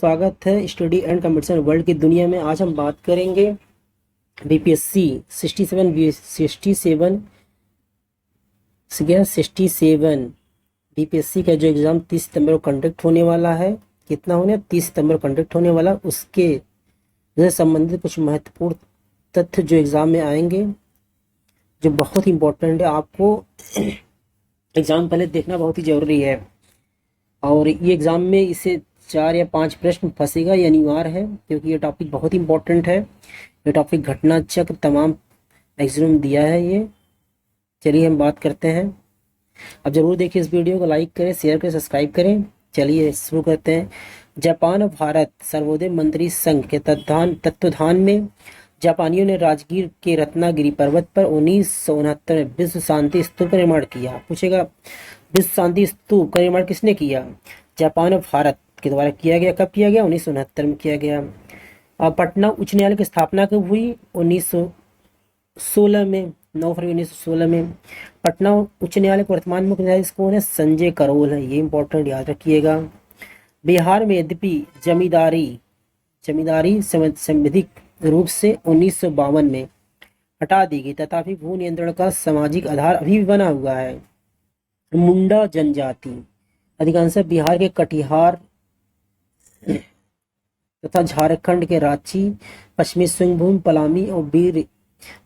स्वागत है study and competition world की दुनिया में। आज हम बात करेंगे बीपीएससी 67 बीपीएससी का जो एग्ज़ाम 30 सितंबर को कंडक्ट होने वाला है। कितना होने 30 सितंबर को कंडक्ट होने वाला, उसके से संबंधित कुछ महत्वपूर्ण तथ्य जो एग्ज़ाम में आएंगे, जो बहुत इंपॉर्टेंट है। आपको एग्ज़ाम पहले देखना बहुत ही ज़रूरी है, और ये एग्ज़ाम में इसे 4 या 5 प्रश्न फंसेगा, ये अनिवार्य है, क्योंकि ये टॉपिक बहुत इंपॉर्टेंट है। ये टॉपिक घटना चक्र तमाम एग्जाम में दिया है ये। चलिए हम बात करते हैं। अब जरूर देखिए इस वीडियो को, लाइक करें, शेयर करें, सब्सक्राइब करें। चलिए शुरू करते हैं। जापान और भारत सर्वोदय मंत्री संघ के तत्वाधान में जापानियों ने राजगीर के रत्नागिरी पर्वत पर 1969 में विश्व शांति स्तूप का निर्माण किया। पूछेगा विश्व शांति स्तूप का निर्माण किसने किया? जापान और भारत के द्वारा किया गया। कब किया गया? 1969 में किया गया। और पटना उच्च न्यायालय की स्थापना कब हुई? 1916 में, 9 फरवरी 1916 में। पटना उच्च न्यायालय के वर्तमान मुख्य न्यायाधीश कौन है? संजय करोल है। ये इंपॉर्टेंट याद रखिएगा। बिहार में यद्यपि जमींदारी संवैधानिक रूप से 1952 में हटा दी गई, तथापि भू नियंत्रण का सामाजिक आधार अभी भी बना हुआ है। मुंडा जनजाति अधिकांश बिहार के कटिहार तथा झारखंड के रांची, पश्चिमी सिंहभूम, पलामी और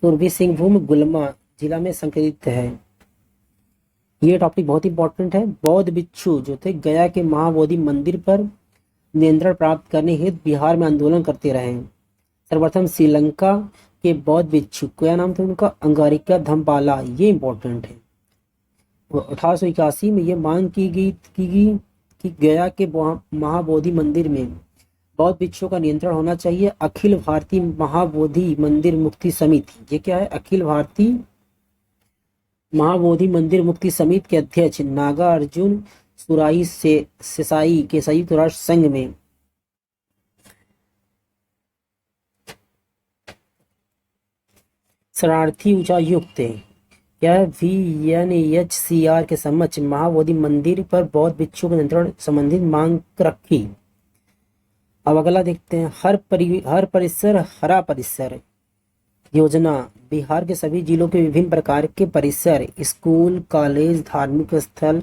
पूर्वी सिंहभूम, गुलमा जिला में संकलित है। ये टॉपिक बहुत इंपॉर्टेंट है। बौद्ध भिक्षु जो थे गया के महाबोधि मंदिर पर नियंत्रण प्राप्त करने हेतु बिहार में आंदोलन करते रहे। सर्वप्रथम श्रीलंका के बौद्ध भिक्षु, क्या नाम था उनका? अंगारिका धम्पाला। ये इंपॉर्टेंट है। 1881 में यह मांग की गई कि गया के महाबोधि मंदिर में बौद्ध भिक्षुओं का नियंत्रण होना चाहिए। अखिल भारतीय महाबोधि मंदिर मुक्ति समिति, ये क्या है? अखिल भारतीय महाबोधि मंदिर मुक्ति समिति के अध्यक्ष नागार्जुन सुराई सेसाई के संयुक्त राष्ट्र संघ में शरणार्थी उच्चायुक्त क्या VNHCR के समक्ष महाबोधि मंदिर पर बौद्ध भिक्षुओं के नियंत्रण संबंधित मांग रखी। अब अगला देखते हैं। हर परिसर हरा परिसर योजना बिहार के सभी जिलों के विभिन्न प्रकार के परिसर, स्कूल, कॉलेज, धार्मिक स्थल,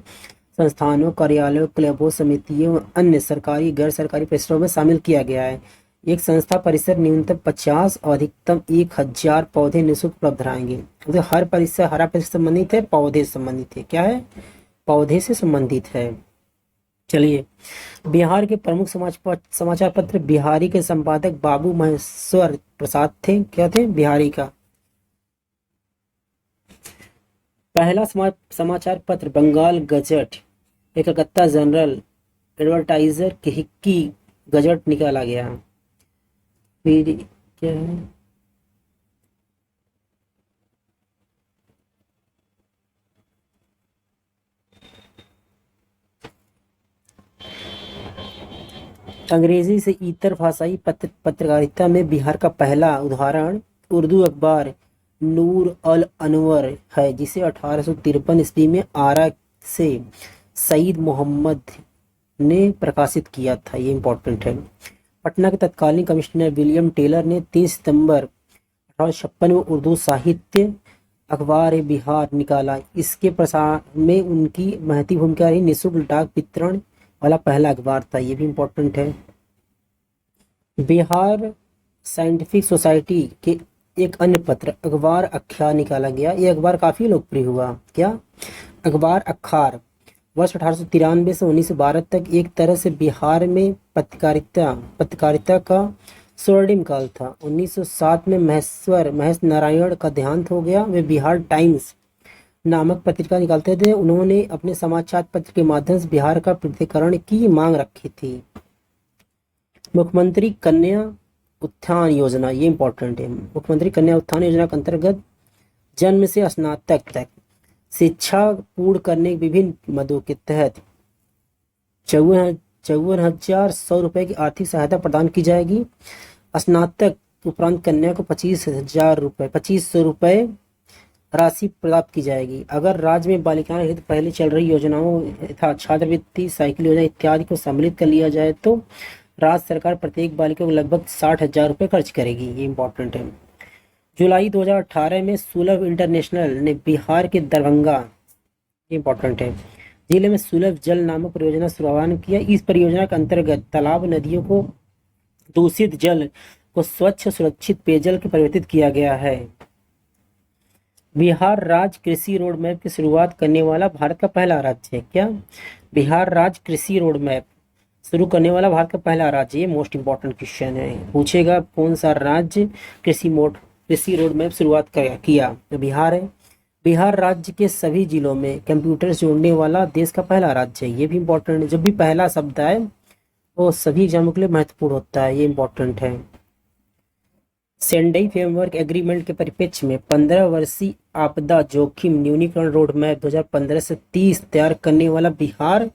संस्थानों, कार्यालयों, क्लबों, समितियों, अन्य सरकारी गैर सरकारी परिसरों में शामिल किया गया है। एक संस्था परिसर न्यूनतम 50 और अधिकतम 1000 पौधे निःशुल्क उपलब्ध कराएंगे। तो हर परिसर हरा परिसर संबंधित है, पौधे संबंधित है। क्या है? पौधे से संबंधित है। चलिए, बिहार के प्रमुख समाचार पत्र बिहारी के संपादक बाबू महेश्वर प्रसाद थे। क्या थे? बिहारी का। पहला समाचार पत्र बंगाल गजट, एक कलकत्ता जनरल एडवर्टाइजर के हिक्की गजट निकाला गया। फिर क्या है? अंग्रेजी से इतर भाषाई पत्रकारिता में बिहार का पहला उदाहरण उर्दू अखबार नूर अल अनवर है, जिसे 1853 ईस्वी में आरा से सईद मोहम्मद ने प्रकाशित किया था। ये इंपॉर्टेंट है। पटना के तत्कालीन कमिश्नर विलियम टेलर ने 3 सितंबर 1856 में उर्दू साहित्य अखबार बिहार निकाला। इसके प्रसार में उनकी महती भूमिका रही। निःशुल्क डाक वितरण वाला पहला अखबार था। ये भी इम्पोर्टेंट है। बिहार साइंटिफिक सोसाइटी के एक अन्य पत्र अखबार अख्बार निकाला गया। ये अखबार काफी लोकप्रिय हुआ। क्या? अखबार अख्बार वर्ष 1893 से 1912 तक एक तरह से बिहार में पत्रकारिता का स्वर्णिम काल था। 1907 में महेश नारायण का देहांत हो गया। वे बिहार टाइम्स नामक पत्रिका निकालते थे। उन्होंने अपने समाचार पत्र के माध्यम से बिहार का पृथक्करण की मांग रखी थी। मुख्यमंत्री कन्या उत्थान योजना, ये इंपॉर्टेंट है। मुख्यमंत्री कन्या उत्थान योजना के अंतर्गत जन्म से स्नातक तक शिक्षा पूर्ण करने के विभिन्न मदों के तहत 54,100 रुपए की आर्थिक सहायता प्रदान की जाएगी। स्नातक उपरांत कन्या को 2500 रुपए राशि प्राप्त की जाएगी। अगर राज्य में बालिकाओं हित पहले चल रही योजनाओं तथा छात्रवृत्ति, साइकिल योजना इत्यादि को सम्मिलित कर लिया जाए तो राज्य सरकार प्रत्येक बालिका को लगभग 60,000 रुपये खर्च करेगी, ये इंपॉर्टेंट है। जुलाई 2018 में सुलभ इंटरनेशनल ने बिहार के दरभंगा, ये इंपॉर्टेंट है, जिले में सुलभ जल नामक परियोजना शुभारंभ किया। इस परियोजना के अंतर्गत तालाब नदियों को दूषित जल को स्वच्छ सुरक्षित पेयजल के परिवर्तित किया गया है। बिहार राज्य कृषि रोड मैप की शुरुआत करने वाला भारत का पहला राज्य है। क्या? बिहार राज्य कृषि रोड मैप शुरू करने वाला भारत का पहला राज्य, ये मोस्ट इंपॉर्टेंट क्वेश्चन है। पूछेगा कौन सा राज्य कृषि रोड मैप शुरुआत किया, तो बिहार है। बिहार राज्य के सभी जिलों में कंप्यूटर से जोड़ने वाला देश का पहला राज्य है, ये भी इंपॉर्टेंट है। जब भी पहला शब्द आए वो सभी एग्जामों के लिए महत्वपूर्ण होता है, ये इंपॉर्टेंट है। सेंडई फ्रेमवर्क एग्रीमेंट के परिप्रेक्ष्य में 15 वर्षीय आपदा जोखिम न्यूनीकरण रोड मैप 2015 से 30 तैयार करने वाला बिहार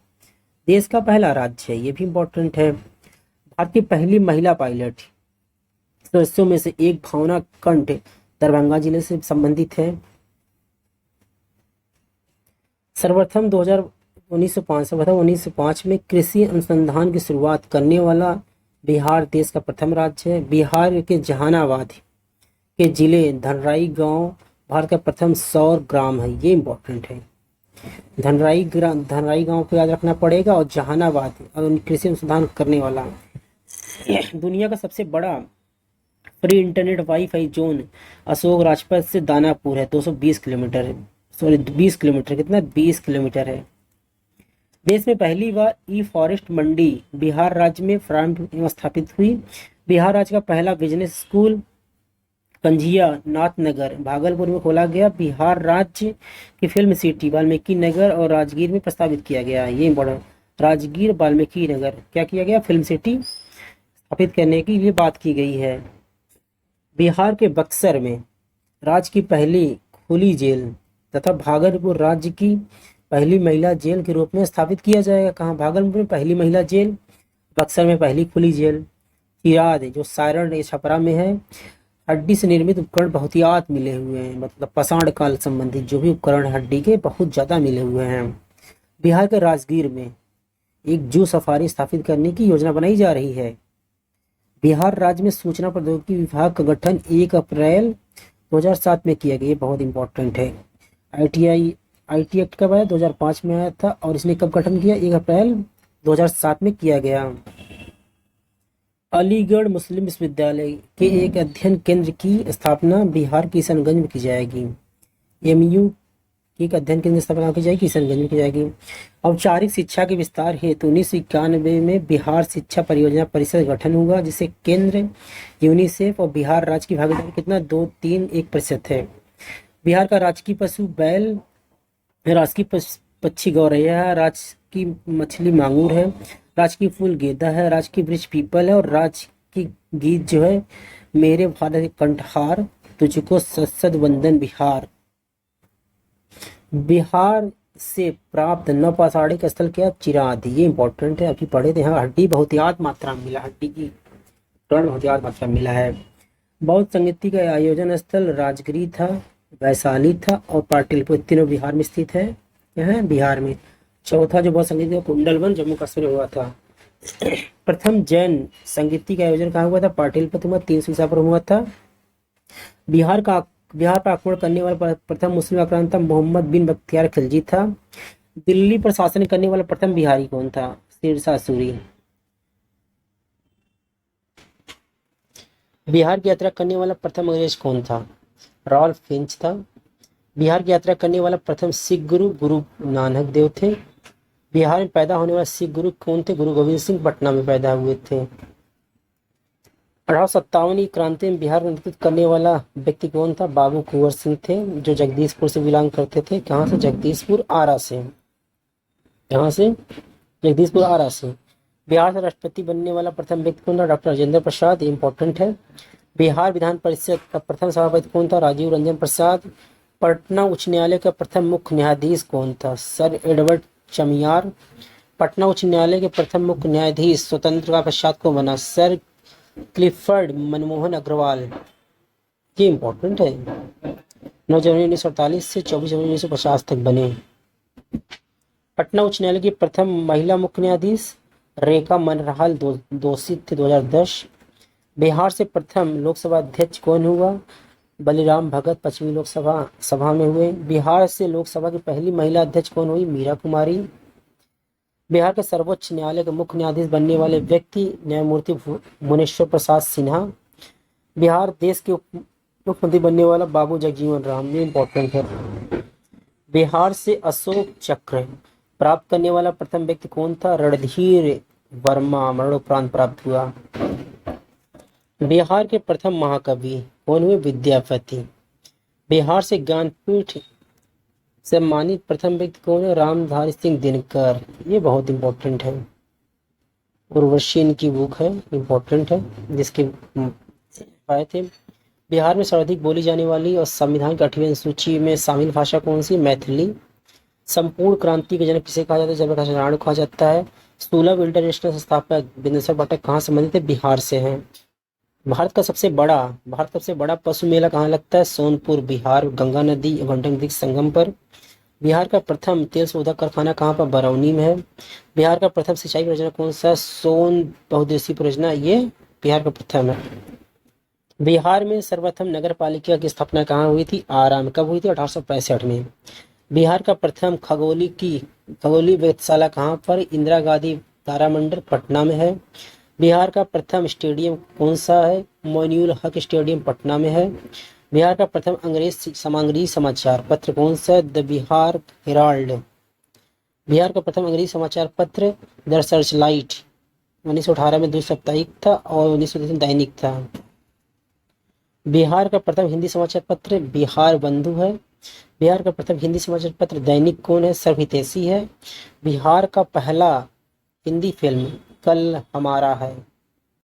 देश का पहला राज्य है, ये भी इंपॉर्टेंट है। भारत की पहली महिला पायलट सदस्यों में से एक भावना कंठ दरभंगा जिले से संबंधित है। सर्वप्रथम 1905 में कृषि अनुसंधान की शुरुआत करने वाला बिहार देश का प्रथम राज्य है। बिहार के जहानाबाद के जिले धनराई गांव भारत का प्रथम सौर ग्राम है, ये इंपॉर्टेंट है। धनराई गांव को याद रखना पड़ेगा। और जहानाबाद और कृषि अनुसंधान करने वाला दुनिया का सबसे बड़ा free internet wifi zone Ashok Rajpath से दानापुर है, 220 किलोमीटर है, सॉरी 20 किलोमीटर, कितना 20 किलोमीटर है। देश में पहली बार ई फॉरेस्ट मंडी बिहार राज्य में प्रारंभ स्थापित हुई। बिहार राज्य का पहला बिजनेस स्कूल कंझिया नाथनगर भागलपुर में खोला गया। बिहार राज्य की फिल्म सिटी वाल्मीकि नगर और राजगीर में प्रस्तावित किया गया, ये बड़ा राजगीर वाल्मीकि नगर क्या किया गया, फिल्म सिटी स्थापित करने की ये बात की गई है। बिहार के बक्सर में राज्य की पहली खुली जेल तथा भागलपुर राज्य की पहली महिला जेल के रूप में स्थापित किया जाएगा। कहाँ? भागलपुर में पहली महिला जेल, बक्सर में पहली खुली जेल। चिराद जो सारण छपरा में है। हड्डी से निर्मित उपकरण बहुतियात मिले हुए हैं, मतलब पाषाण काल संबंधित जो भी उपकरण हड्डी के बहुत ज्यादा मिले हुए हैं। बिहार के राजगीर में एक जू सफारी स्थापित करने की योजना बनाई जा रही है। बिहार राज्य में सूचना प्रौद्योगिकी विभाग का गठन 1 अप्रैल 2007 में किया गया, बहुत इंपॉर्टेंट है। आईटी एक्ट कब आया? 2005 में आया था। और इसने कब गठन किया? 1 अप्रैल 2007 में किया गया। अलीगढ़ मुस्लिम विश्वविद्यालय के एक अध्ययन केंद्र की स्थापना बिहार किशनगंज में की जाएगी। एमयू की एक अध्ययन केंद्र की स्थापना की जाएगी, किशनगंज में की जाएगी। औपचारिक शिक्षा के विस्तार हेतु 1991 में बिहार शिक्षा परियोजना परिषद गठन हुआ, जिसे केंद्र, यूनिसेफ और बिहार राज्य की भागीदारी कितना 2-3-1% है। बिहार का राजकीय पशु बैल, राजकीय पक्षी गौरैया है, राज्य की मछली मांगूर है, राजकीय फूल गेंदा है, राजकीय वृक्ष पीपल है और राजकीय गीत जो है मेरे भारत कंठहार तुझको सत्सद वंदन बिहार। बिहार से प्राप्त नवपाषाणिक स्थल क्या? चिराद, ये इंपॉर्टेंट है, अभी पढ़े थे। हाँ, हड्डी बहुतियात मात्रा में मिला, हड्डी की बहुतियात मात्रा में मिला है। बौद्ध संगीति का आयोजन स्थल राजगिरी था, वैशाली था और पाटलिपुत्र, तीनों बिहार में स्थित है। क्या है? बिहार में। चौथा जो बौद्ध संगीत कुंडलवन जम्मू कश्मीर में हुआ था। प्रथम जैन संगीति का आयोजन कहाँ हुआ था? पाटलिपुत्र में, 300 ईसा पर हुआ था। बिहार पर आक्रमण करने वाला प्रथम मुस्लिम आक्रांता मोहम्मद बिन बख्तियार खिलजी था। दिल्ली पर शासन करने वाला प्रथम बिहारी कौन था? शेरशाह सूरी। बिहार की यात्रा करने वाला प्रथम अंग्रेज कौन था? रॉल्फ फिंच था। बिहार की यात्रा करने वाला प्रथम सिख गुरु नानक देव थे। बिहार में पैदा होने वाले सिख गुरु कौन थे? गुरु गोविंद सिंह पटना में पैदा हुए थे। 1857 की क्रांति में बिहार का नेतृत्व करने वाला व्यक्ति कौन था? बाबू कुंवर सिंह थे, जो जगदीशपुर से बिलोंग करते थे। कहाँ से? जगदीशपुर आरा से। कहाँ से? जगदीशपुर आरा से। बिहार से राष्ट्रपति बनने वाला प्रथम व्यक्ति कौन था? डॉक्टर राजेंद्र प्रसाद, इंपॉर्टेंट है। बिहार विधान परिषद का प्रथम सभापति कौन था? राजीव रंजन प्रसाद। पटना उच्च न्यायालय का प्रथम मुख्य न्यायाधीश कौन था? Sir Edward Chamiyar. पटना उच्च न्यायालय के प्रथम मुख्य न्यायाधीश स्वतंत्रता पश्चात को बना? सर क्लिफर्ड मनमोहन अग्रवाल, ये इंपॉर्टेंट है। 9 जनवरी 1948 से 24 जनवरी 1950 तक बने। पटना उच्च न्यायालय की प्रथम महिला मुख्य न्यायाधीश रेखा मनरहाल दोषी थे 2010। बिहार से प्रथम लोकसभा अध्यक्ष कौन हुआ? बलिराम भगत पश्चिमी लोकसभा सभा में हुए। बिहार से लोकसभा की पहली महिला अध्यक्ष कौन हुई? मीरा कुमारी। बिहार के सर्वोच्च न्यायालय के मुख्य न्यायाधीश बनने वाले व्यक्ति न्यायमूर्ति भुवनेश्वर प्रसाद सिन्हा। बिहार देश के मुख्यमंत्री बनने वाला बाबू जगजीवन राम, ये इंपॉर्टेंट है। बिहार से अशोक चक्र प्राप्त करने वाला प्रथम व्यक्ति कौन था? रणधीर वर्मा, मरणोपरांत प्राप्त हुआ। बिहार के प्रथम महाकवि कौन हुए? विद्यापति। बिहार से ज्ञानपीठ सम्मानित प्रथम व्यक्ति कौन है? रामधारी सिंह दिनकर, ये बहुत इंपॉर्टेंट है। उर्वशी इनकी बुक है, इंपॉर्टेंट है, जिसके आए थे। बिहार में सर्वाधिक बोली जाने वाली और संविधान की 8वीं अनुसूची में शामिल भाषा कौन सी? मैथिली। संपूर्ण क्रांति के जनक किसे कहा जाता है? जयप्रकाश नारायण को कहा जाता है। सुलभ इंटरनेशनल संस्थापक बिंदेश्वर भट्ट कहाँ संबंधित है? बिहार से हैं। भारत का सबसे बड़ा पशु मेला कहाँ लगता है? सोनपुर, बिहार, गंगा नदी गंडक नदी के संगम पर। बिहार का प्रथम तेल शोधक कारखाना कहाँ पर? बरौनी में है। बिहार का प्रथम सिंचाई परियोजना कौन सा? सोन बहुउद्देशीय परियोजना, ये बिहार का प्रथम है। बिहार में सर्वप्रथम नगर पालिका की स्थापना कहाँ हुई थी? आरा में। कब हुई थी? 1865 में। बिहार का प्रथम खगोलीय वेधशाला कहाँ पर? इंदिरा गांधी तारामंडल, पटना में है। बिहार का प्रथम स्टेडियम कौन सा है? मोइनुल हक स्टेडियम, पटना में है। बिहार का प्रथम अंग्रेजी समाचार पत्र कौन सा? The Bihar Herald. बिहार का प्रथम अंग्रेजी समाचार पत्र द सर्चलाइट 1918 में 2 साप्ताहिक था और 1930 में दैनिक था। बिहार का प्रथम हिंदी समाचार पत्र बिहार बंधु है। बिहार का प्रथम हिंदी समाचार पत्र दैनिक कौन है? सर्वहितैषी है। बिहार का पहला हिंदी फिल्म कल हमारा है।